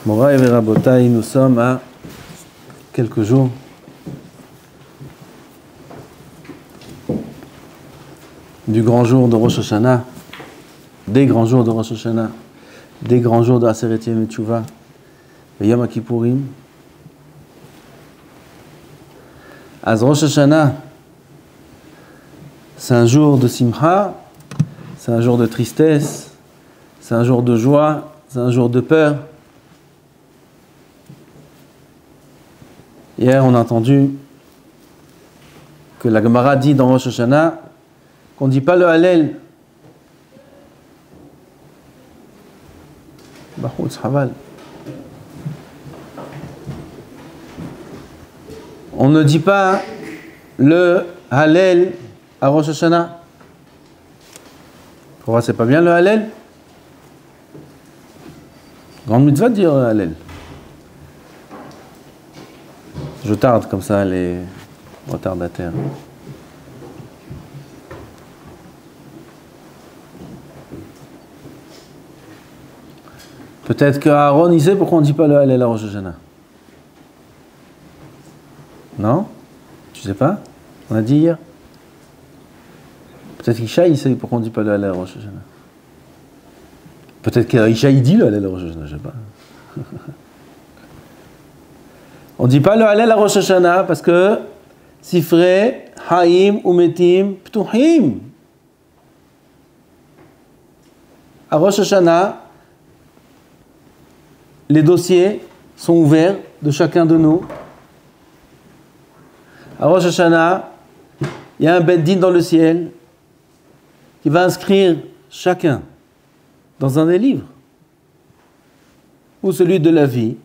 Moraï et Rabotaï, nous sommes à quelques jours du grand jour de Rosh Hashanah, des grands jours de Rosh Hashanah, des grands jours de Aseret Yom Teshuvah, de Yom Kippourim. Az Rosh Hashanah, c'est un jour de Simcha, c'est un jour de tristesse, c'est un jour de joie, c'est un jour de peur. Hier, on a entendu que la Gemara dit dans Rosh Hashanah qu'on ne dit pas le Hallel. On ne dit pas le Hallel à Rosh Hashanah. Pourquoi c'est pas bien le Hallel? Grande mitzvah de dire le Hallel. Je tarde comme ça les retardataires. Peut-être qu'Aaron, il sait pourquoi on ne dit pas le Hallel à Rosh Hashanah. Non? Tu sais pas? On a dit hier. Peut-être qu'Ishaï, il sait pourquoi on ne dit pas le Hallel à Rosh Hashanah. Peut-être qu'Ishaï dit le Hallel à Rosh Hashanah, je ne sais pas. On ne dit pas le Hallel à Rosh Hashanah parce que Sifrei Haim Umetim Ptuhim. À Rosh Hashanah, les dossiers sont ouverts de chacun de nous. À Rosh Hashanah, il y a un Beit Din dans le ciel qui va inscrire chacun dans un des livres, ou celui de la vie.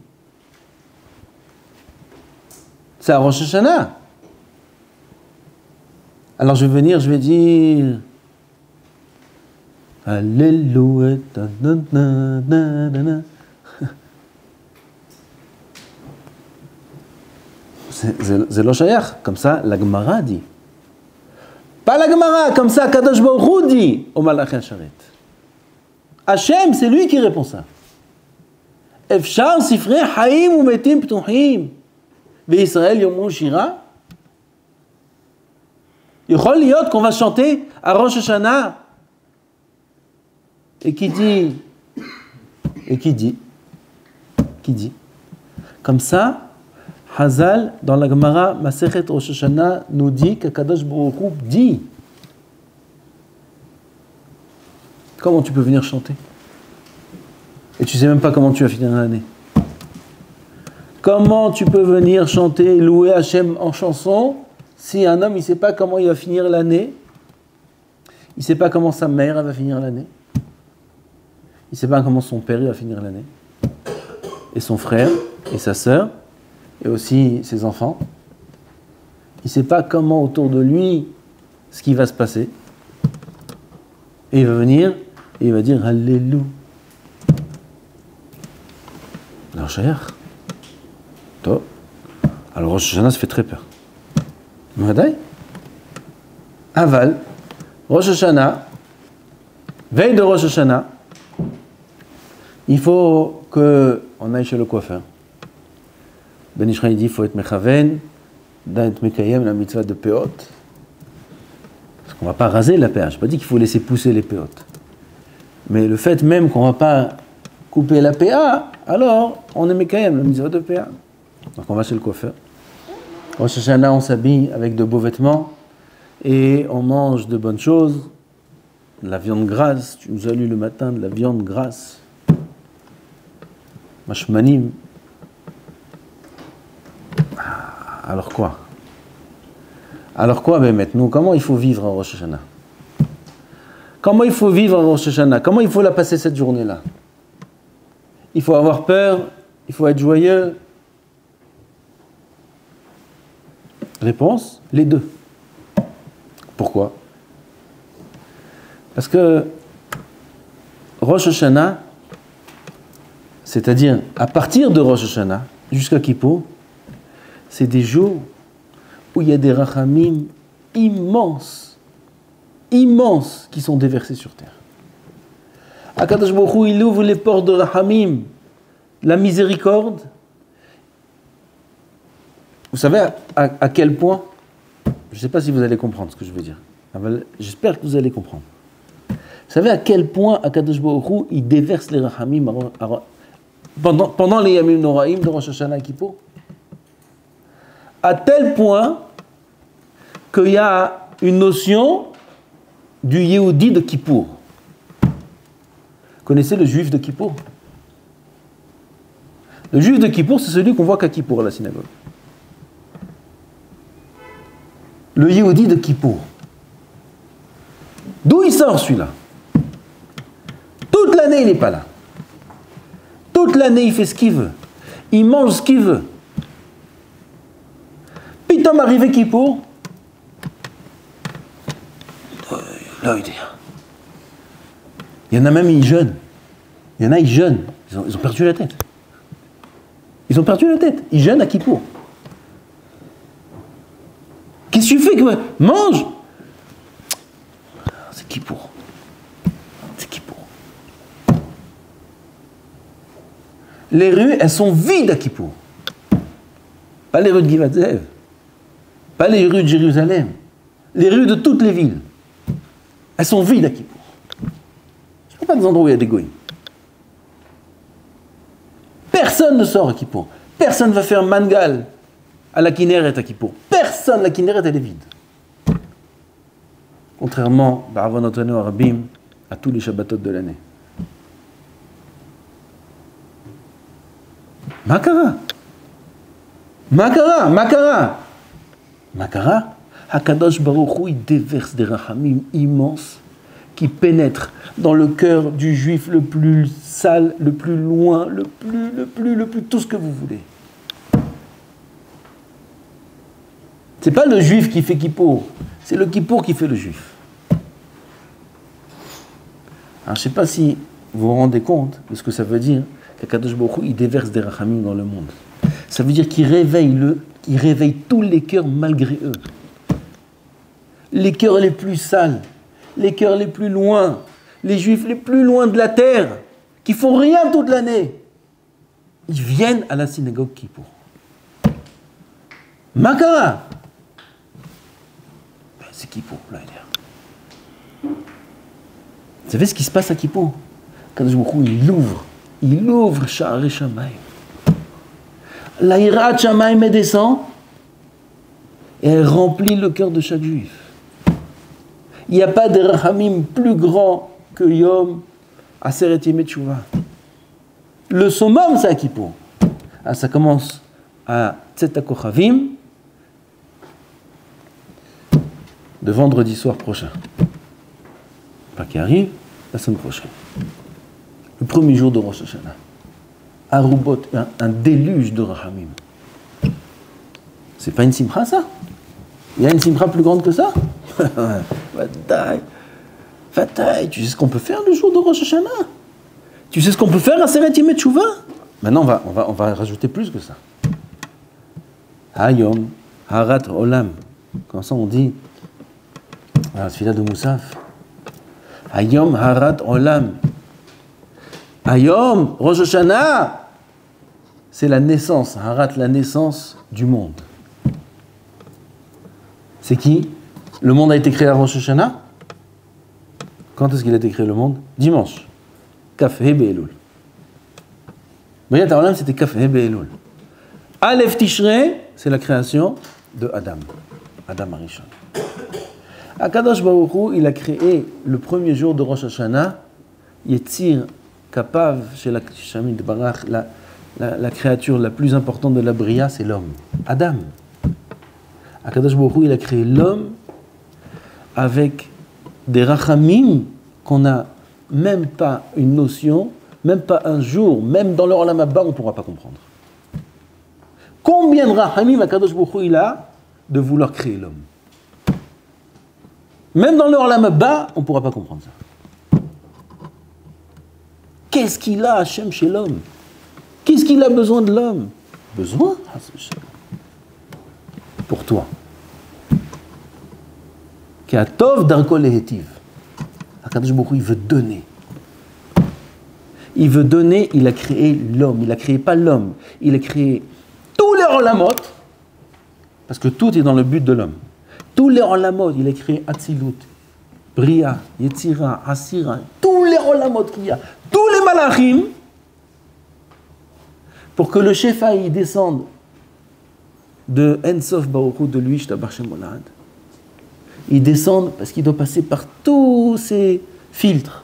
C'est à Rosh Hashanah. Alors je vais venir, je vais dire Alléluia. C'est lo shayach, comme ça la Gemara dit. Pas la Gemara, comme ça Kadosh Baruch Hu dit au Malach HaSharet. Hachem, c'est lui qui répond ça. Efshar sifrei haim umetim ptuhim ve'Yisrael yomon shira. Yechol liot qu'on va chanter à Rosh Hashanah. Et qui dit comme ça, Hazal, dans la Gemara, Masechet Rosh Hashanah, nous dit que Kadosh Baruch Hu dit. Comment tu peux venir chanter? Et tu sais même pas comment tu vas finir l'année. Comment tu peux venir chanter, louer Hachem en chanson, si un homme, il sait pas comment il va finir l'année, il sait pas comment sa mère va finir l'année, il sait pas comment son père va finir l'année, et son frère, et sa sœur, et aussi ses enfants. Il ne sait pas comment autour de lui, ce qui va se passer. Et il va venir, et il va dire Alléluia. Alors, cher, toi, alors Rosh Hashanah, ça fait très peur. Madaï, aval, Rosh Hashanah, veille de Rosh Hashanah, il faut qu'on aille chez le coiffeur. Ben Ishraï dit qu'il faut être mechaven, d'être mekayem, la mitzvah de peot. Parce qu'on ne va pas raser la péa. Je n'ai pas dit qu'il faut laisser pousser les peot. Mais le fait même qu'on ne va pas couper la péa, alors on est mekayem, la mitzvah de péa. Donc on va chez le coiffeur. Rosh Hashanah, on s'habille avec de beaux vêtements et on mange de bonnes choses. De la viande grasse, tu nous as lu le matin, de la viande grasse. Mashmanim. Alors quoi? Ben maintenant, comment il faut vivre à Rosh Hashanah? Comment il faut vivre à Rosh Hashanah? Comment il faut la passer cette journée-là? Il faut avoir peur, il faut être joyeux. Réponse, les deux. Pourquoi? Parce que Rosh Hashanah, c'est-à-dire à partir de Rosh Hashanah jusqu'à Kippour, c'est des jours où il y a des rachamim immenses qui sont déversés sur terre. Akadosh Baruch Hu, il ouvre les portes de rachamim la miséricorde. Vous savez à quel point, je ne sais pas si vous allez comprendre ce que je veux dire, j'espère que vous allez comprendre. Vous savez à quel point Akadosh Baruch Hu, il déverse les rachamim pendant les Yamim Noraim de Rosh Hashanah et Kippour? À tel point qu'il y a une notion du Yehudi de Kippour. Vous connaissez le juif de Kippour? Le juif de Kippour, c'est celui qu'on voit qu'à Kippour à la synagogue. Le Yehudi de Kippour. D'où il sort celui-là? Toute l'année, il n'est pas là. Toute l'année, il fait ce qu'il veut. Il mange ce qu'il veut. Pitom arrivé Kippour, là, il y en a même, ils jeûnent. Il y en a, ils jeûnent. Ils ont perdu la tête. Ils ont perdu la tête. Ils jeûnent à Kippour. Qu'est-ce que tu fais? Mange! C'est Kippour. C'est Kippour. Les rues, elles sont vides à Kippour. Pas les rues de Givat Ze'ev. Pas les rues de Jérusalem. Les rues de toutes les villes. Elles sont vides à Kippour. Ce ne sont pas des endroits où il y a des goïms. Personne ne sort à Kippour. Personne ne va faire mangal à la Kinneret à Kippour. Personne, la Kinneret, elle est vide. Contrairement, Ba'avonotanu Arabim, à tous les Shabbatot de l'année. Makara. Makara, Makara. Makara. Hakadosh Baruch Hu, il déverse des rachamim immenses qui pénètrent dans le cœur du juif le plus sale, le plus loin, le plus, tout ce que vous voulez. C'est pas le juif qui fait Kippour, c'est le Kippour qui fait le juif. Alors je ne sais pas si vous vous rendez compte de ce que ça veut dire qu'Akadosh Baruch Hu, il déverse des rachamim dans le monde. Ça veut dire qu'il réveille tous les cœurs malgré eux. Les cœurs les plus sales, les cœurs les plus loin, les juifs les plus loin de la terre, qui font rien toute l'année, ils viennent à la synagogue Kippour. Makara. C'est Kippour, là, il est. Vous savez ce qui se passe à Kippour? Quand il ouvre Sha'arei Shamayim. La Hirat Shamayim descend et elle remplit le cœur de chaque juif. Il n'y a pas de rachamim plus grand que Yom Aseret Yemei Teshuvah. Le summum, c'est à Kippour. Alors, ça commence à Tzet HaKochavim de vendredi soir prochain. Pas qui arrive, la semaine prochaine. Le premier jour de Rosh Hashanah. Arubot, un déluge de rachamim. C'est pas une simcha, ça? Il y a une simcha plus grande que ça? Vataï, tu sais ce qu'on peut faire le jour de Rosh Hashanah? Tu sais ce qu'on peut faire à Aseret Yemei Teshuvah? Maintenant, on va rajouter plus que ça. Hayom, Harat Olam. Comme ça, on dit, la tefila de Moussaf. Hayom, Harat Olam. Hayom, Rosh Hashanah. C'est la naissance, Harat, la naissance du monde. C'est qui? Le monde a été créé à Rosh Hashanah? Quand est-ce qu'il a été créé le monde? Dimanche. Kaf He Be'elul. Briat HaOlam, c'était Kaf He Be'elul. Aleph Tishrei, c'est la création de Adam. Adam Arishon. Akadosh Baruch Hu, il a créé le premier jour de Rosh Hashanah, Yetzir Kapav, chez la Shamid Barach, la créature la plus importante de la Bria, c'est l'homme. Adam. Akadosh Baruch Hu, il a créé l'homme avec des rachamim qu'on n'a même pas une notion, même pas un jour, même dans le Olam Haba, on ne pourra pas comprendre. Combien de rachamim Akadosh Baruch Hu il a de vouloir créer l'homme? Même dans le Olam Haba, on ne pourra pas comprendre ça. Qu'est-ce qu'il a, Hachem, chez l'homme? Qu'est-ce qu'il a besoin de l'homme? Besoin? Pour toi. Ke'atov darko lehetiv. Akadosh Baruch Hu, il veut donner. Il veut donner, il a créé l'homme. Il n'a créé pas l'homme. Il a créé tous les olamot, parce que tout est dans le but de l'homme. Tous les olamot, il a créé Atzilut, Bria, Yetzira, Asira, tous les olamot qu'il y a, tous les malachim, pour que le Shefa y descende de Ensof Baruch Hu, de lui, Shtabar Shem Olad. Il descend parce qu'il doit passer par tous ces filtres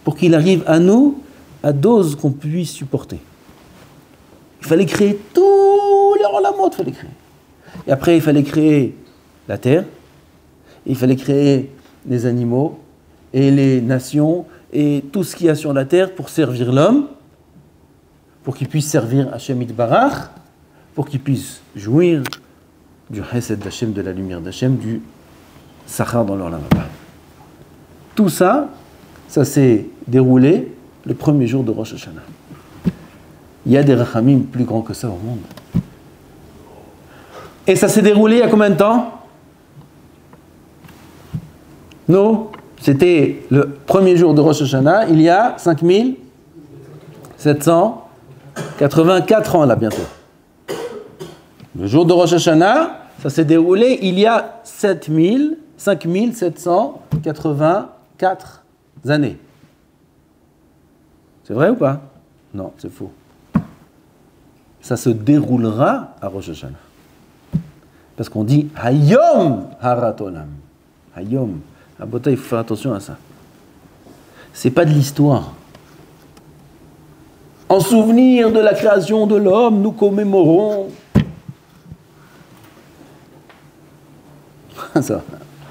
pour qu'il arrive à nous à dose qu'on puisse supporter. Il fallait créer tous les olamot, il fallait créer. Et après, il fallait créer la terre, il fallait créer les animaux et les nations et tout ce qu'il y a sur la terre pour servir l'homme, pour qu'il puisse servir Hashem Yitbarach, pour qu'il puisse jouir du Chesed d'Hashem, de la lumière d'Hashem, du Sachar dans l'Olam Haba. Tout ça, ça s'est déroulé le premier jour de Rosh Hashanah. Il y a des rachamim plus grands que ça au monde. Et ça s'est déroulé il y a combien de temps? Non, c'était le premier jour de Rosh Hashanah, il y a 5784 ans là bientôt. Le jour de Rosh Hashanah, ça s'est déroulé il y a 5784 années. C'est vrai ou pas? Non, c'est faux. Ça se déroulera à Rosh Hashanah. Parce qu'on dit Hayom Harat Olam. Hayom. À Bota, il faut faire attention à ça. C'est pas de l'histoire. En souvenir de la création de l'homme, nous commémorons. Ça,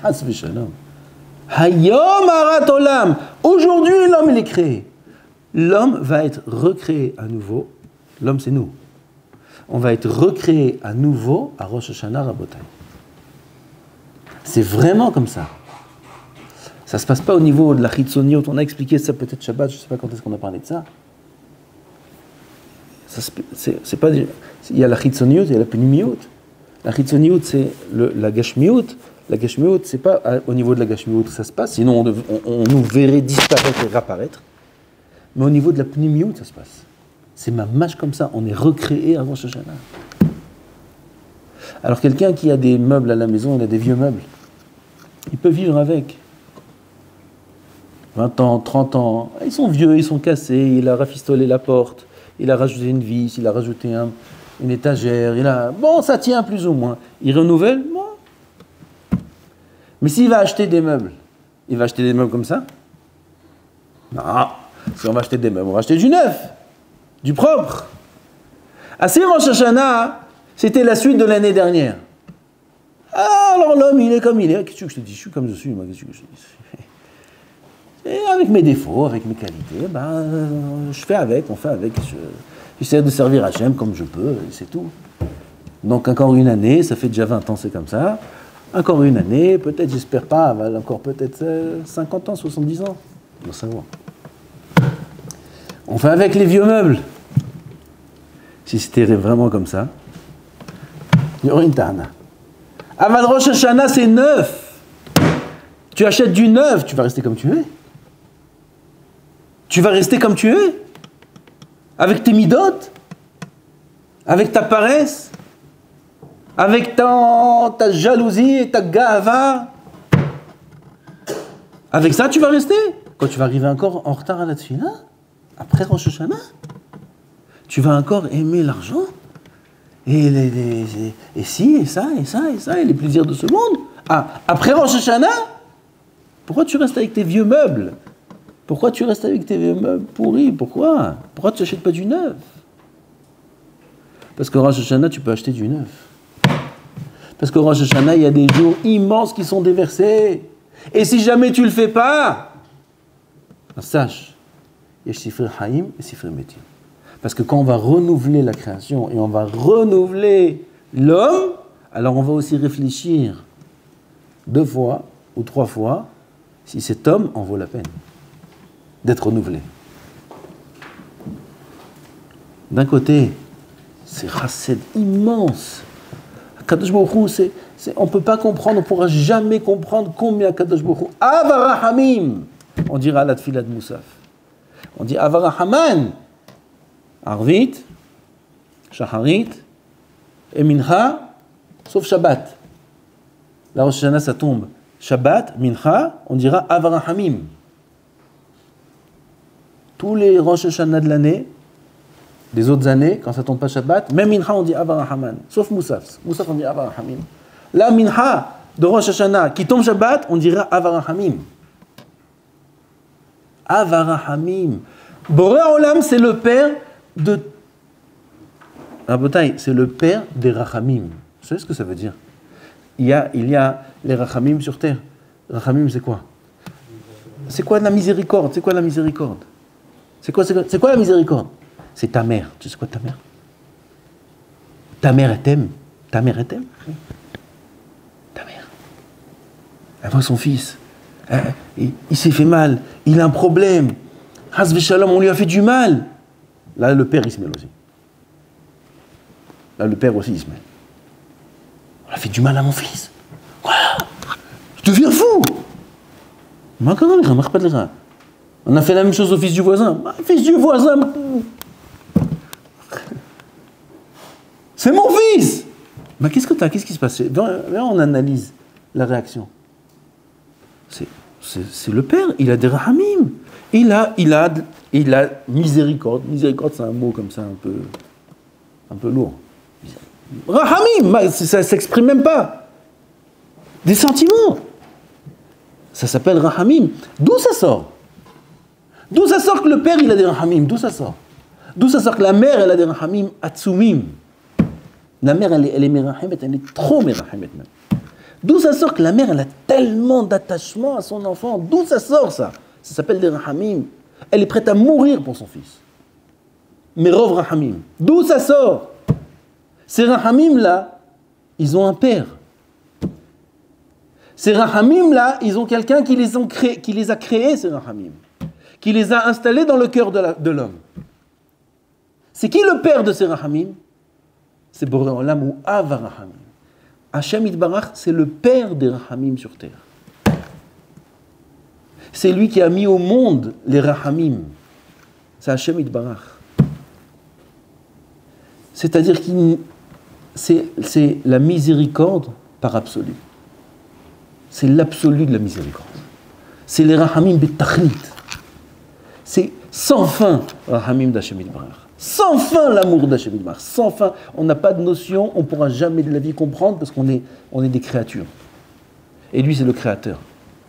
Hayom Harat Olam. Aujourd'hui, l'homme, il est créé. L'homme va être recréé à nouveau. L'homme, c'est nous. On va être recréé à nouveau à Rosh Hashanah Rabotai. C'est vraiment comme ça. Ça ne se passe pas au niveau de la Chitzoniot. On a expliqué ça peut-être Shabbat, je ne sais pas quand est-ce qu'on a parlé de ça. C'est pas, il y a la Chitzoniot, il y a la Pnimiot. La Chitzoniot, c'est la Gashmiot. La Gashmiot, c'est pas au niveau de la Gashmiot que ça se passe, sinon on nous verrait disparaître et réapparaître. Mais au niveau de la Pnimiot, ça se passe. C'est ma mâche comme ça, on est recréé à Rosh Hashanah. Alors quelqu'un qui a des meubles à la maison, il a des vieux meubles, il peut vivre avec. 20 ans, 30 ans, ils sont vieux, ils sont cassés, il a rafistolé la porte, il a rajouté une vis, il a rajouté une étagère, bon, ça tient plus ou moins. Il renouvelle, bon. Mais s'il va acheter des meubles, il va acheter des meubles comme ça? Non, si on va acheter des meubles, on va acheter du neuf. Du propre. À Rosh Hashanah, c'était la suite de l'année dernière. Ah, alors l'homme, il est comme il est. Qu'est-ce que je te dis? Je suis comme je suis, moi. Qu'est-ce que je te dis? Et avec mes défauts, avec mes qualités, je fais avec, on fait avec. J'essaie de servir Hachem comme je peux, et c'est tout. Donc encore une année, ça fait déjà 20 ans, c'est comme ça. Encore une année, peut-être, j'espère pas, encore peut-être 50 ans, 70 ans. On va savoir. On fait avec les vieux meubles. Si c'était vraiment comme ça, il y aurait une tarna. Avad Rosh Hashanah, c'est neuf. Tu achètes du neuf, tu vas rester comme tu es. Tu vas rester comme tu es. Avec tes midotes, avec ta paresse, avec ta jalousie et ta gava. Avec ça, tu vas rester. Quand tu vas arriver encore en retard à la tefila, après Rosh Hashanah, tu vas encore aimer l'argent et ci, et ça, et ça, et ça, et les plaisirs de ce monde. Ah, après Rosh Hashanah, pourquoi tu restes avec tes vieux meubles? Pourquoi tu restes avec tes vieux meubles pourris? Pourquoi tu n'achètes pas du neuf? Parce que Rosh Hashanah, tu peux acheter du neuf. Parce que Rosh Hashanah, il y a des jours immenses qui sont déversés. Et si jamais tu ne le fais pas, sache, il y a Sifrei Haïm et Sifrei Metim. Parce que quand on va renouveler la création et on va renouveler l'homme, alors on va aussi réfléchir 2 fois ou 3 fois si cet homme en vaut la peine d'être renouvelé. D'un côté, c'est Chassid immense. Kadosh Baruch Hu, on ne peut pas comprendre, on ne pourra jamais comprendre combien Kadosh Baruch Hu Avarahamim, on dira la tefila de Moussaf. On dit Avarahaman. Arvit, Shacharit, et Mincha, sauf Shabbat. La Rosh Hashanah, ça tombe. Shabbat, Mincha, on dira Avarahamim. Tous les Rosh Hashanah de l'année, des autres années, quand ça tombe pas Shabbat, même Mincha, on dit Avarahaman. Sauf Moussaf. Moussaf, on dit Avarahamim. La Mincha de Rosh Hashanah qui tombe Shabbat, on dira Avarahamim. Avarahamim. Boré Olam, c'est le père de. Rabotai, c'est le père des Rachamim. Vous savez ce que ça veut dire? Il y a les Rachamim sur terre. Rachamim, c'est quoi? C'est quoi la miséricorde? C'est quoi la miséricorde? C'est quoi la miséricorde? C'est ta mère. Tu sais quoi ta mère? Ta mère, elle t'aime. Ta mère, elle t'aime. Ta mère. Elle voit son fils. Il s'est fait mal. Il a un problème. Hasbe Shalom, on lui a fait du mal. Là, le père, il se mêle aussi. Là, le père aussi, il se mêle. On a fait du mal à mon fils. Quoi? Je deviens fou. On a fait la même chose au fils du voisin. Fils du voisin. C'est mon fils. Mais qu'est-ce que t'as? Qu'est-ce qui se passe? Viens, on analyse la réaction. C'est le père. Il a des rahamim. Il a miséricorde. Miséricorde, c'est un mot comme ça un peu lourd. Rahamim, ça ne s'exprime même pas. Des sentiments. Ça s'appelle rahamim. D'où ça sort? D'où ça sort que le père, il a des rahamim? D'où ça sort? D'où ça sort que la mère, elle a des rahamim atsumim? La mère, elle est merahamet, elle est trop merahamet même. D'où ça sort que la mère, elle a tellement d'attachement à son enfant? D'où ça sort ça? Ça s'appelle des rahamim. Elle est prête à mourir pour son fils. Merov rahamim. D'où ça sort? Ces rahamim-là, ils ont un père. Ces rahamim-là, ils ont quelqu'un qui les a créés, ces rahamim. Qui les a installés dans le cœur de l'homme. C'est qui le père de ces rahamim? C'est Boré Olam ou Ava Rahamim. Hachem Yitbarach, c'est le père des rahamim sur terre. C'est lui qui a mis au monde les rahamim. C'est Hachem Yitbarach. C'est-à-dire que c'est la miséricorde par absolu. C'est l'absolu de la miséricorde. C'est les rahamim betachlit. C'est sans fin rahamim d'Hachem Yitbarach. Sans fin l'amour d'Hachem Yitbarach. Sans fin. On n'a pas de notion, on ne pourra jamais de la vie comprendre parce qu'on est des créatures. Et lui, c'est le créateur.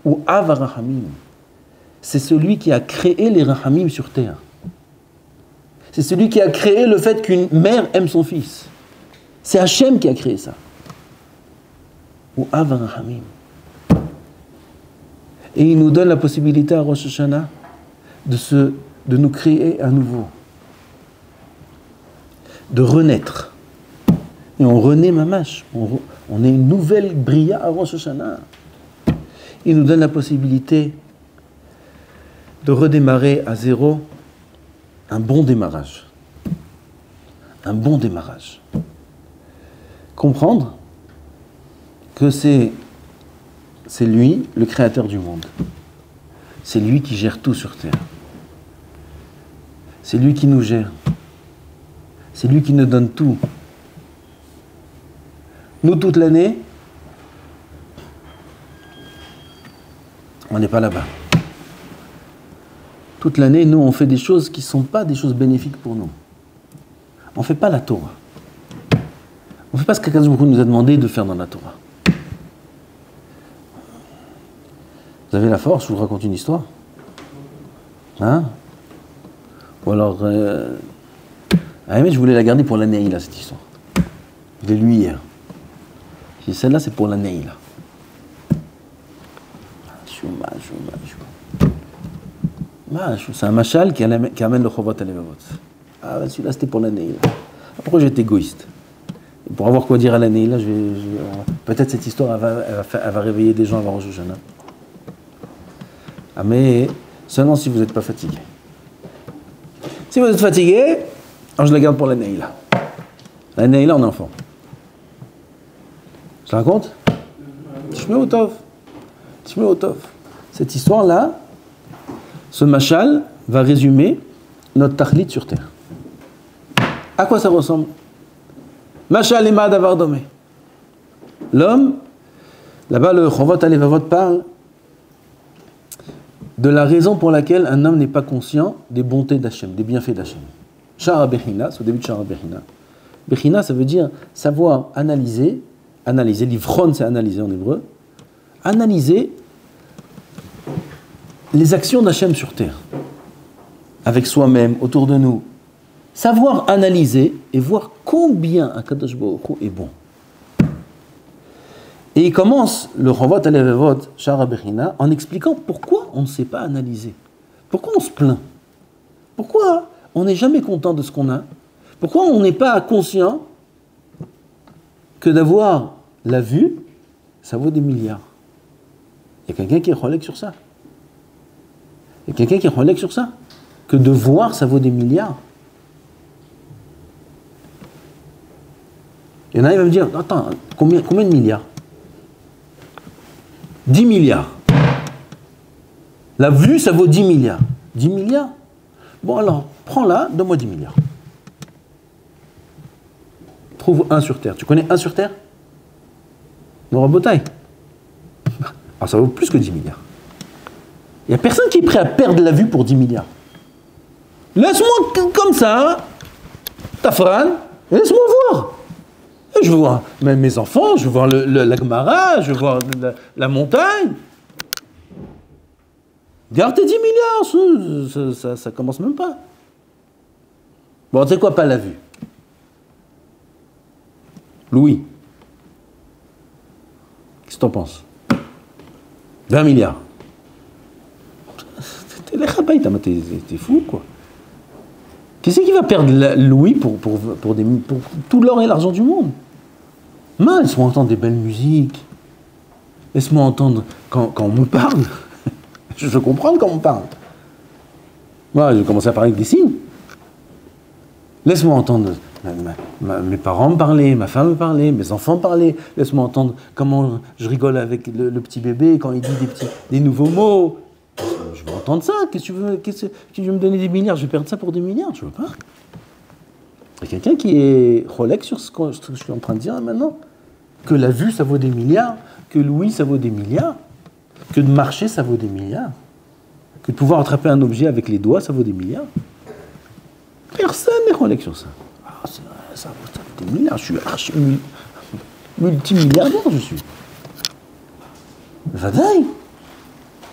Ou Ava Rahamim. C'est celui qui a créé les rahamim sur terre. C'est celui qui a créé le fait qu'une mère aime son fils. C'est Hachem qui a créé ça. Ou Ava Rahamim. Et il nous donne la possibilité à Rosh Hashanah de nous créer à nouveau. De renaître. Et on renaît mamash. On est une nouvelle bria à Rosh Hashanah. Il nous donne la possibilité de redémarrer à zéro un bon démarrage. Un bon démarrage. Comprendre que c'est lui, le créateur du monde. C'est lui qui gère tout sur terre. C'est lui qui nous gère. C'est lui qui nous donne tout. Nous, toute l'année, on n'est pas là-bas. Toute l'année, nous, on fait des choses qui ne sont pas des choses bénéfiques pour nous. On ne fait pas la Torah. On ne fait pas ce qu'Akadosh Baruch Hu nous a demandé de faire dans la Torah. Vous avez la force, je vous raconte une histoire. Hein? Ou alors... je voulais la garder pour la Neila, cette histoire. Je l'ai lu hier. J'ai dit, celle-là, c'est pour la Neila. C'est un machal qui amène le Chovat à l'Evavot. Ah, celui-là, c'était pour la Neila. Pourquoi je vais être égoïste? Pour avoir quoi dire à la Neila, peut-être cette histoire, elle va réveiller des gens avant Rosh Hashanah. Ah, mais seulement si vous n'êtes pas fatigué. Si vous êtes fatigué, alors je la garde pour la Neila. La Neila en enfant. Je la raconte? Tishmeu Tov. Cette histoire-là, ce machal, va résumer notre tachlit sur terre. À quoi ça ressemble? Mashal ema davar domé. L'homme, là-bas le Chovot Halevavot parle de la raison pour laquelle un homme n'est pas conscient des bontés d'Hachem, des bienfaits d'Hachem. Shara Bechina, c'est au début de Shara Bechina. Bechina, ça veut dire savoir analyser, l'ivron c'est analyser en hébreu, analyser les actions d'Hachem sur terre, avec soi-même, autour de nous. Savoir analyser et voir combien Akadosh Baruch Hu est bon. Et il commence le Chovot Halevavot, Shara Bechina, en expliquant pourquoi on ne sait pas analyser. Pourquoi on se plaint? Pourquoi on n'est jamais content de ce qu'on a? Pourquoi on n'est pas conscient que d'avoir la vue, ça vaut des milliards? Il y a quelqu'un qui est cholèque sur ça. Il y a quelqu'un qui est cholèque sur ça. Que de voir, ça vaut des milliards. Il y en a, il va me dire, attends, combien de milliards? 10 milliards. La vue, ça vaut 10 milliards. 10 milliards? Bon alors, prends-la, donne-moi 10 milliards. Trouve un sur Terre. Tu connais un sur Terre? Nora Botaï. Alors ça vaut plus que 10 milliards. Il n'y a personne qui est prêt à perdre la vue pour 10 milliards. Laisse-moi comme ça, Tafran, laisse-moi voir. Je veux voir mes enfants, je veux voir la Gemara, je veux voir la montagne. Garde tes 10 milliards, ça commence même pas. Bon, tu sais quoi, pas la vue. Louis, qu'est-ce que t'en penses? 20 milliards. T'es fou, quoi. Qu'est-ce qui va perdre Louis pour tout l'or et l'argent du monde? Laisse-moi entendre des belles musiques. Laisse-moi entendre quand on me parle. Je veux comprendre quand on me parle. Moi, je vais commencer à parler avec des signes. Laisse-moi entendre mes parents me parler, ma femme me parler, mes enfants me parler. Laisse-moi entendre comment je rigole avec le petit bébé quand il dit des nouveaux mots. Je veux entendre ça. Qu'est-ce que tu veux me donner des milliards? Je vais perdre ça pour des milliards? Je veux pas. Il y a quelqu'un qui est relègue sur ce que je suis en train de dire maintenant. Que la vue, ça vaut des milliards. Que l'ouïe, ça vaut des milliards. Que de marcher, ça vaut des milliards. Que de pouvoir attraper un objet avec les doigts, ça vaut des milliards. Personne n'est relègue sur ça. Ah, c'est vrai, ça vaut des milliards. Je suis multimilliardaire, je suis. Vadaï.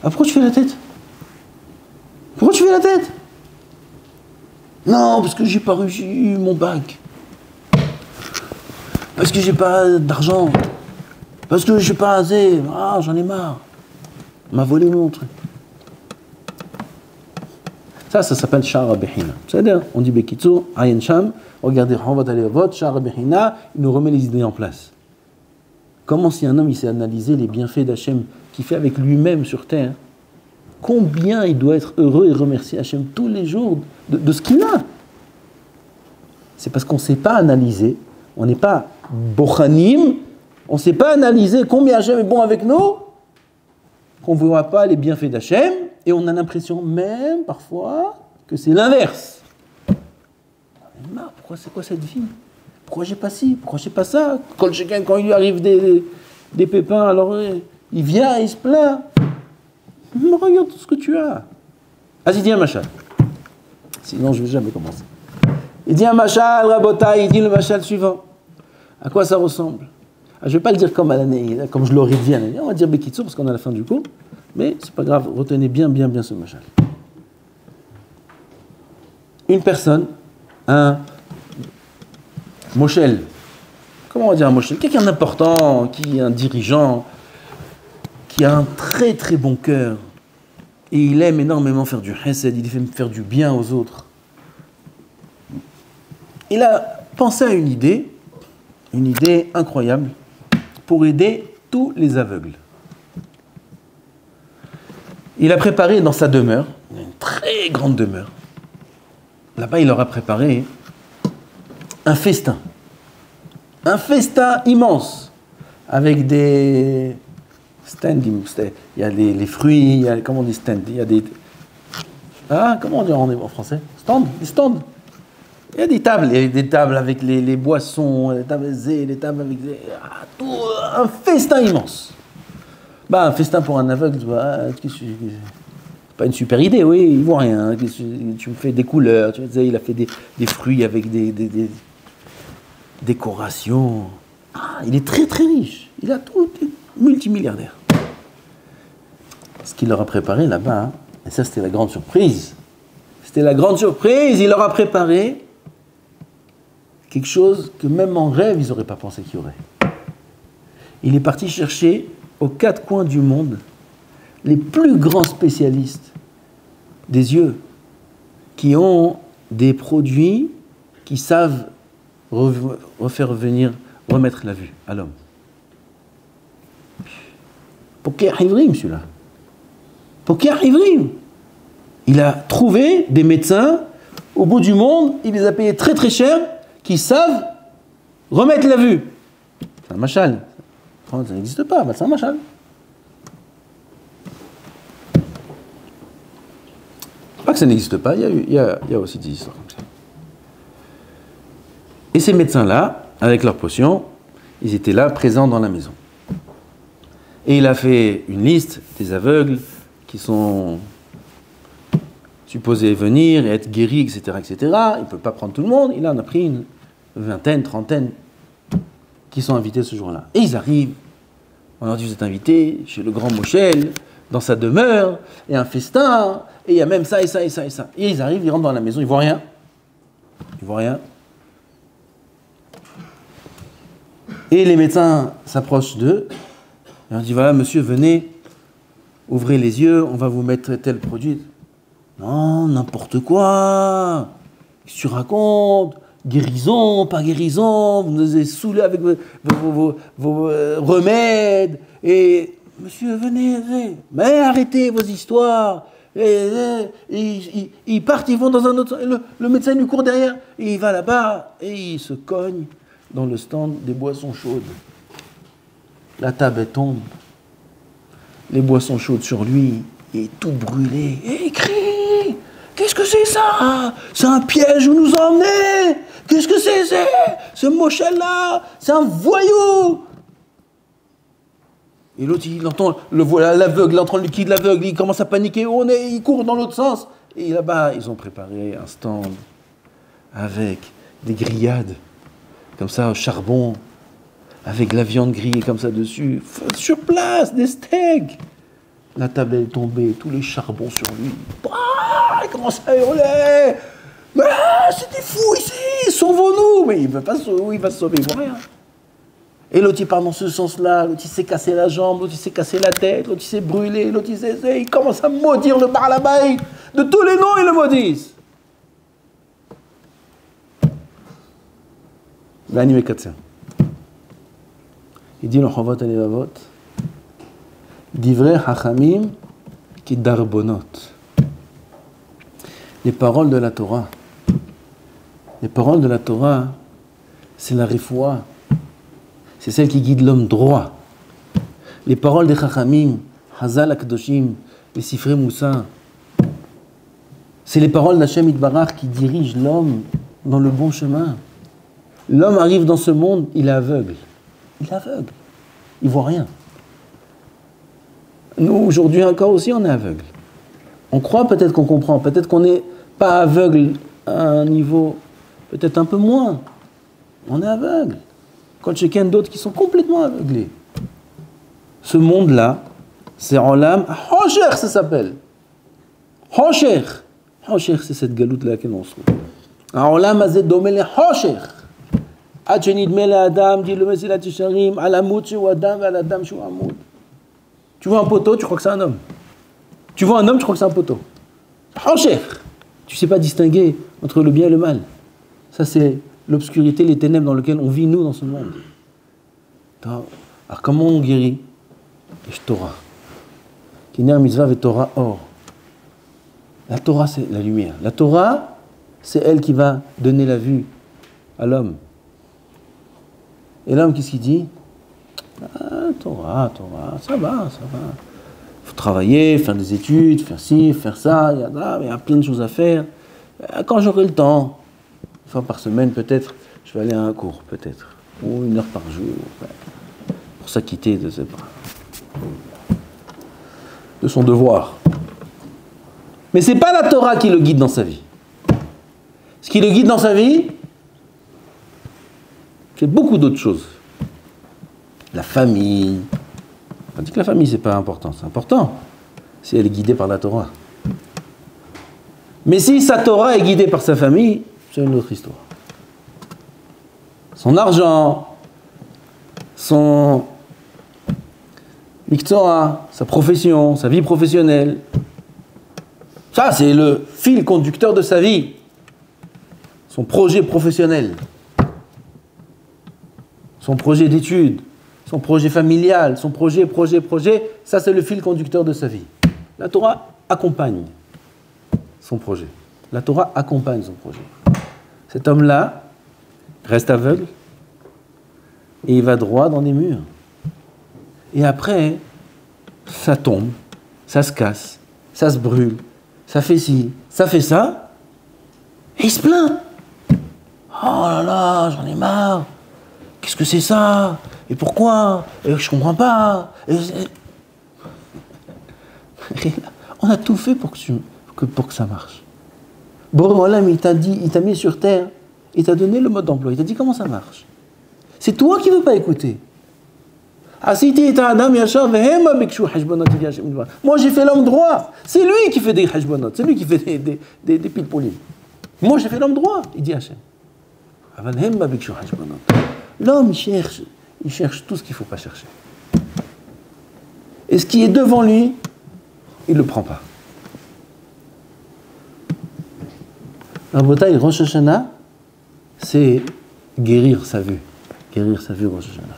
Ah, pourquoi tu fais la tête? Pourquoi tu fais la tête? Non, parce que j'ai pas reçu mon bac. Parce que j'ai pas d'argent. Parce que je suis pas assez. Ah, j'en ai marre. On m'a volé mon truc. Ça s'appelle Shara Bechina. C'est-à-dire, on dit Bekitsu, Ayen Sham, regardez, Chovot Halevavot, Shara Bechina, il nous remet les idées en place. Comment si un homme il sait analyser les bienfaits d'Hachem qu'il fait avec lui-même sur terre, combien il doit être heureux et remercier Hachem tous les jours de ce qu'il a? C'est parce qu'on ne sait pas analyser, on n'est pas bochanim, on ne sait pas analyser combien Hachem est bon avec nous, qu'on ne voit pas les bienfaits d'Hachem, et on a l'impression même parfois que c'est l'inverse. Pourquoi c'est quoi cette vie? Pourquoi j'ai pas ci? Pourquoi j'ai pas ça? Quand il lui arrive des pépins, alors il vient, il se plaint. Regarde tout ce que tu as. Vas-y, dis un machal. Sinon, je ne vais jamais commencer. Il dit un machal, Rabotai, il dit le machal suivant. À quoi ça ressemble? Je ne vais pas le dire comme à l'année, comme je l'aurais dit à l'année. On va dire Bekitsu parce qu'on est à la fin du cours. Mais c'est pas grave, retenez bien ce machal. Une personne, un moshel. Comment on va dire un moshel? Quelqu'un d'important, qui est un dirigeant, qui a un très très bon cœur. Et il aime énormément faire du chesed, il aime faire du bien aux autres. Il a pensé à une idée incroyable, pour aider tous les aveugles. Il a préparé dans sa demeure, une très grande demeure, là-bas il leur a préparé un festin immense, avec des stands, il y a les fruits, comment on dit stand, il y a des Ah, comment on dit en français? Stand, des stands. Il y a des tables avec les boissons, les tables les tables avec tout, un festin immense. Bah, un festin pour un aveugle, c'est pas une super idée, oui, il voit rien. Tu me fais des couleurs, tu sais, il a fait des fruits avec des décorations. Ah, il est très très riche, il a tout, multimilliardaire. Ce qu'il leur a préparé là-bas, hein, et ça c'était la grande surprise. C'était la grande surprise, il leur a préparé quelque chose que même en rêve, ils n'auraient pas pensé qu'il y aurait. Il est parti chercher aux quatre coins du monde les plus grands spécialistes des yeux qui ont des produits qui savent remettre la vue à l'homme. Poker Ivrim, celui-là. Poker Ivrim. Il a trouvé des médecins au bout du monde, il les a payés très très cher, qui savent remettre la vue. C'est un machal. Ça n'existe pas, c'est un machal. Pas que ça n'existe pas, il y a aussi des histoires comme ça. Et ces médecins-là, avec leurs potions, ils étaient là, présents dans la maison. Et il a fait une liste des aveugles qui sont supposés venir et être guéris, etc., etc. Il ne peut pas prendre tout le monde. Il en a pris une vingtaine, trentaine qui sont invités ce jour-là. Et ils arrivent. On leur dit, vous êtes invités chez le grand Moshel, dans sa demeure, et un festin, et il y a même ça, et ça, et ça, et ça. Et ils arrivent, ils rentrent dans la maison, ils ne voient rien. Ils ne voient rien. Et les médecins s'approchent d'eux. Et on dit, voilà, monsieur, venez, ouvrez les yeux, on va vous mettre tel produit. Non, n'importe quoi. Qu'est-ce que tu racontes? Guérison, pas guérison, vous nous avez saoulés avec vos remèdes. Et, monsieur, venez. Mais arrêtez vos histoires. Ils partent, ils vont dans un autre... Le médecin lui court derrière. Et il va là-bas et il se cogne dans le stand des boissons chaudes. La table tombe. Les boissons chaudes sur lui. Il est tout brûlé. Et il crie. Qu'est-ce que c'est ça? C'est un piège où nous emmenez. Qu'est-ce que c'est? Ce Moshel-là, c'est un voyou. Et l'autre, il entend l'aveugle, il entend le cri de l'aveugle, il commence à paniquer, il court dans l'autre sens. Et là-bas, ils ont préparé un stand avec des grillades, comme ça, au charbon, avec la viande grillée comme ça dessus, sur place, des steaks. La table est tombée, tous les charbons sur lui. Il commence à hurler. Mais c'est des fous ici, sauvons-nous. Mais il ne veut pas sauver, il va se sauver, il ne voit rien. Et l'autre il part dans ce sens-là, l'autre il s'est cassé la jambe, l'autre il s'est cassé la tête, l'autre il s'est brûlé, l'autre il commence à maudire le Baal Habayit. De tous les noms, ils le maudissent. L'anime 400. Il dit le Chovot Alevavot, Divrei Hachamim ki darbonot. Les paroles de la Torah. Les paroles de la Torah, c'est la refoua. C'est celle qui guide l'homme droit. Les paroles des Chachamim, Hazal Akadoshim, les Sifrei Moussa, c'est les paroles d'Hashem Yitbarach qui dirigent l'homme dans le bon chemin. L'homme arrive dans ce monde, il est aveugle. Il est aveugle. Il ne voit rien. Nous, aujourd'hui encore aussi, on est aveugle. On croit peut-être qu'on comprend, peut-être qu'on n'est pas aveugle à un niveau peut-être un peu moins. On est aveugle. Quand j'ai quelqu'un d'autre qui sont complètement aveuglés. Ce monde-là, c'est Olam Hosher, ça s'appelle. Hosher. Hosher, c'est cette galoute là laquelle on se trouve. Olam Azeh Domel Hosher. Ad Shenidme Adam, dit le Mesilat Yesharim, Alamut Shu Adam, Aladam Shu Amud. Tu vois un poteau, tu crois que c'est un homme. Tu vois un homme, tu crois que c'est un poteau. Hosher. Tu ne sais pas distinguer entre le bien et le mal. Ça, c'est l'obscurité, les ténèbres dans lesquelles on vit, nous, dans ce monde. Alors, comment on guérit? Torah. Kiner mitzvah ve Torah or. La Torah, c'est la lumière. La Torah, c'est elle qui va donner la vue à l'homme. Et l'homme, qu'est-ce qu'il dit? Ah, Torah, ça va. faut travailler, faire des études, faire ci, faire ça, il y a plein de choses à faire. Quand j'aurai le temps, une fois par semaine peut-être, je vais aller à un cours, peut-être, ou 1 heure par jour, pour s'acquitter de son devoir. Mais ce n'est pas la Torah qui le guide dans sa vie. Ce qui le guide dans sa vie, c'est beaucoup d'autres choses. La famille. On dit que la famille, c'est pas important. C'est important si elle est guidée par la Torah. Mais si sa Torah est guidée par sa famille, c'est une autre histoire. Son argent, son miktsora, sa profession, sa vie professionnelle, ça, c'est le fil conducteur de sa vie. Son projet professionnel, son projet d'études, son projet familial, son projet, ça c'est le fil conducteur de sa vie. La Torah accompagne son projet. La Torah accompagne son projet. Cet homme-là reste aveugle et il va droit dans des murs. Et après, ça tombe, ça se casse, ça se brûle, ça fait ci, ça fait ça, et il se plaint. Oh là là, j'en ai marre. Qu'est-ce que c'est ça? Et pourquoi? Et je comprends pas. On a tout fait pour que ça marche. Borolam, il t'a mis sur terre, il t'a donné le mode d'emploi, il t'a dit comment ça marche. C'est toi qui ne veux pas écouter. Moi j'ai fait l'homme droit. C'est lui qui fait des hajbonot, c'est lui qui fait des pilpolim. Moi j'ai fait l'homme droit, il dit Hachem. L'homme il cherche tout ce qu'il ne faut pas chercher. Et ce qui est devant lui, il ne le prend pas. Rabotai, Rosh Hashanah, c'est guérir sa vue. Guérir sa vue, Rosh Hashanah.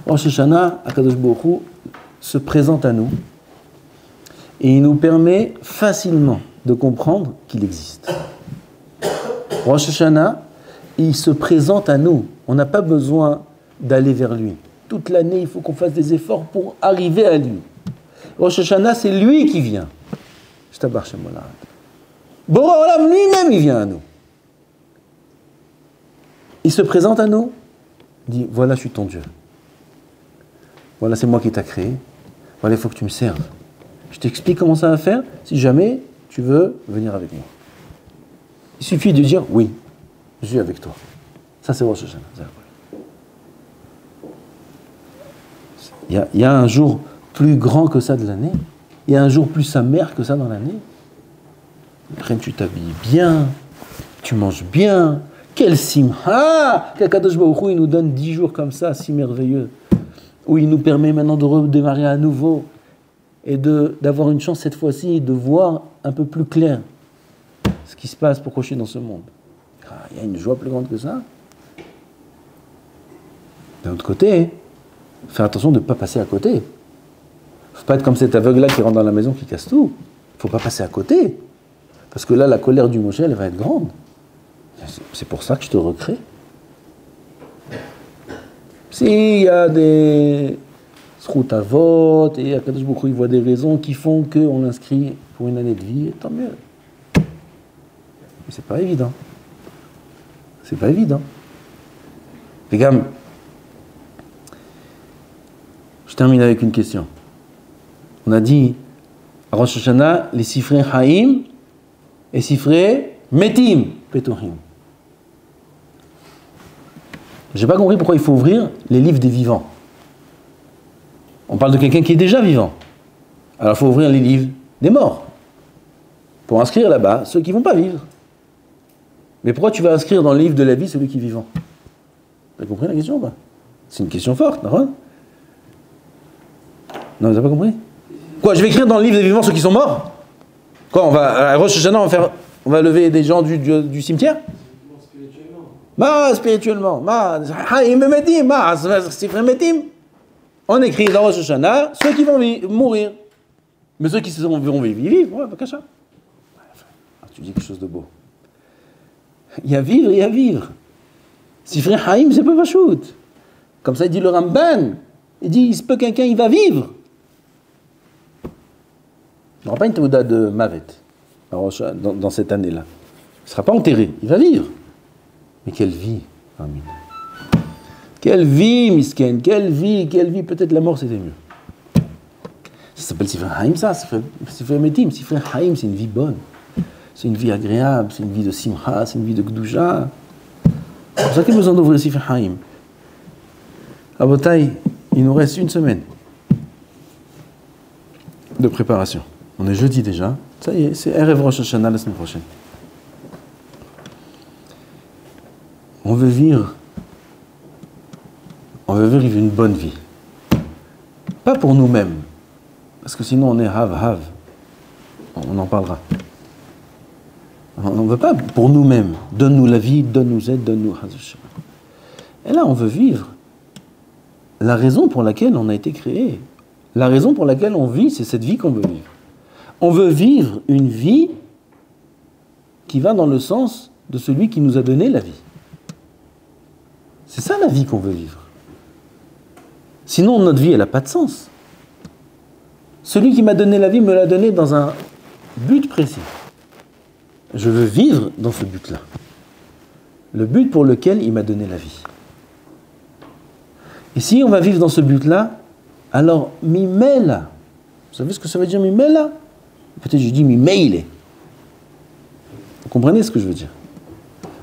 Rosh Hashanah, Akadosh Baruch Hu se présente à nous et il nous permet facilement de comprendre qu'il existe. Rosh Hashanah, il se présente à nous. On n'a pas besoin d'aller vers lui. Toute l'année, il faut qu'on fasse des efforts pour arriver à lui. Rosh Hashanah, c'est lui qui vient. Je t'abarre chez moi là. Borah Olam lui-même, il vient à nous. Il se présente à nous. Il dit, voilà, je suis ton Dieu. Voilà, c'est moi qui t'ai créé. Voilà, il faut que tu me serves. Je t'explique comment ça va faire si jamais tu veux venir avec moi. Il suffit de dire, oui, je suis avec toi. Ça, c'est Rosh Hashanah. Il y a un jour plus grand que ça de l'année. Il y a un jour plus amer que ça dans l'année. Après, tu t'habilles bien, tu manges bien. Quel simha! Qu'Akadosh Baruch Hu, il nous donne 10 jours comme ça, si merveilleux, où il nous permet maintenant de redémarrer à nouveau et d'avoir une chance cette fois-ci de voir un peu plus clair ce qui se passe pour cocher dans ce monde. Il y a une joie plus grande que ça. D'un autre côté, faire attention de ne pas passer à côté. Il ne faut pas être comme cet aveugle-là qui rentre dans la maison, qui casse tout. Il ne faut pas passer à côté. Parce que là, la colère du Moshe, elle va être grande. C'est pour ça que je te recrée. S'il y a des sroutavot, et Akadosh Baruch Hu, il voit des raisons qui font qu'on l'inscrit pour une année de vie, tant mieux. Mais c'est pas évident. C'est pas évident. Les gars, je termine avec une question. On a dit, à Rosh Hashanah, les sifrei Haïm et sifrei Metim Petuchim. J'ai pas compris pourquoi il faut ouvrir les livres des vivants. On parle de quelqu'un qui est déjà vivant. Alors il faut ouvrir les livres des morts. Pour inscrire là-bas ceux qui ne vont pas vivre. Mais pourquoi tu vas inscrire dans le livre de la vie celui qui est vivant? Tu as compris la question ou pas? C'est une question forte, non? Non, vous n'avez pas compris? Quoi, je vais écrire dans le livre des vivants ceux qui sont morts? Quoi, on va, à Rosh Hashanah, on va lever des gens du cimetière? Spirituellement. On écrit dans Rosh Hashanah ceux qui vont mourir. Mais ceux qui vont vivre, ouais, pas qu'à ça. Tu dis quelque chose de beau. Il y a vivre, il y a vivre. Sifrei Haïm, c'est pas Vachout. Comme ça, il dit le Ramban. Il dit, il se peut quelqu'un, il va vivre. n'aura pas une Teuda de Mavet dans cette année-là. Il ne sera pas enterré, il va vivre. Mais quelle vie, Amin. Quelle vie, Misken, quelle vie, peut-être la mort c'était mieux. Ça s'appelle Sifrei Haïm, ça, Sifrei Metim. Sifrei Haïm, c'est une vie bonne. C'est une vie agréable, c'est une vie de Simcha, c'est une vie de Gdouja. C'est pour ça qu'il y a besoin d'ouvrir Sifrei Haïm. À Botaï, il nous reste une semaine de préparation. On est jeudi déjà. Ça y est, c'est Erev Rosh Hashanah la semaine prochaine. On veut vivre une bonne vie. Pas pour nous-mêmes, parce que sinon on est hav. On en parlera. On ne veut pas pour nous-mêmes. Donne-nous la vie, donne-nous aide, donne-nous Hazusha. Et là, on veut vivre la raison pour laquelle on a été créé. La raison pour laquelle on vit, c'est cette vie qu'on veut vivre. On veut vivre une vie qui va dans le sens de celui qui nous a donné la vie. C'est ça la vie qu'on veut vivre. Sinon, notre vie, elle n'a pas de sens. Celui qui m'a donné la vie me l'a donnée dans un but précis. Je veux vivre dans ce but-là. Le but pour lequel il m'a donné la vie. Et si on va vivre dans ce but-là, alors, mimela. Vous savez ce que ça veut dire mimela? Peut-être je dis mimeile. Vous comprenez ce que je veux dire?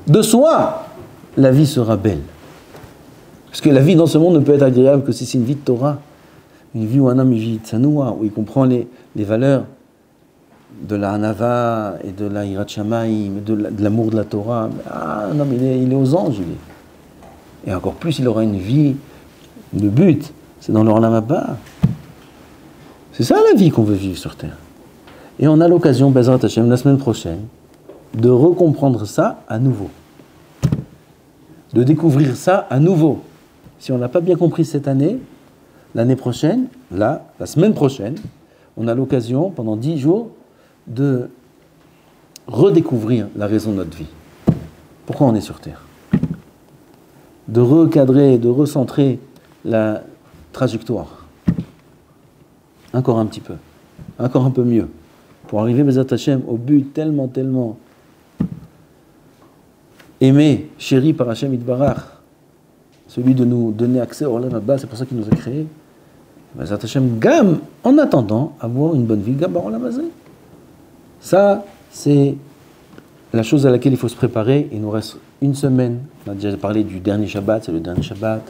De soi, la vie sera belle. Parce que la vie dans ce monde ne peut être agréable que si c'est une vie de Torah. Une vie où un homme vit tsanoua, où il comprend les valeurs de la hanava et de la hirat shamayim, de l'amour de la Torah. Ah, un homme, il est aux anges, il est. Et encore plus, il aura une vie de but. C'est dans le Olam Haba. C'est ça la vie qu'on veut vivre sur Terre. Et on a l'occasion, Bezrat Hashem, la semaine prochaine, de recomprendre ça à nouveau. De découvrir ça à nouveau. Si on n'a pas bien compris cette année, l'année prochaine, la semaine prochaine, on a l'occasion, pendant 10 jours, de redécouvrir la raison de notre vie. Pourquoi on est sur Terre. De recadrer, de recentrer la trajectoire. Encore un petit peu. Encore un peu mieux. Pour arriver, Bezrat Hashem, au but tellement aimé, chéri par Hashem Yitbarach, celui de nous donner accès au Olam Haba, c'est pour ça qu'il nous a créés. Bezrat Hashem, gam, en attendant, avoir une bonne vie, gam bar Olam Hazeh. Ça, c'est la chose à laquelle il faut se préparer. Il nous reste une semaine. On a déjà parlé du dernier Shabbat, c'est le dernier Shabbat.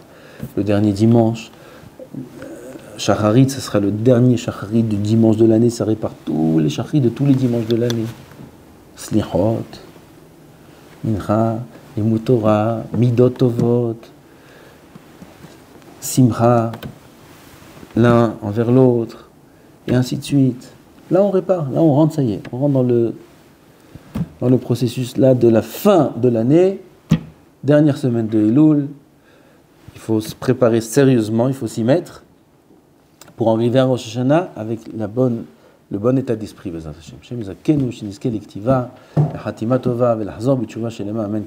Le dernier dimanche. Shacharit, ce sera le dernier Shacharit du dimanche de l'année. Ça répare tous les Shacharit de tous les dimanches de l'année. Slichot, Mincha, Limut Torah, Midot Tovot, Simcha, l'un envers l'autre, et ainsi de suite. Là, on répare, là, on rentre, ça y est. On rentre dans le processus là de la fin de l'année, dernière semaine de Elul. Il faut se préparer sérieusement, il faut s'y mettre pour arriver à Rosh Hashanah avec le bon état d'esprit. Hashem yizakenu shenizke lektiva, lechatima tova, velachzor b'tshuva shelema, amen.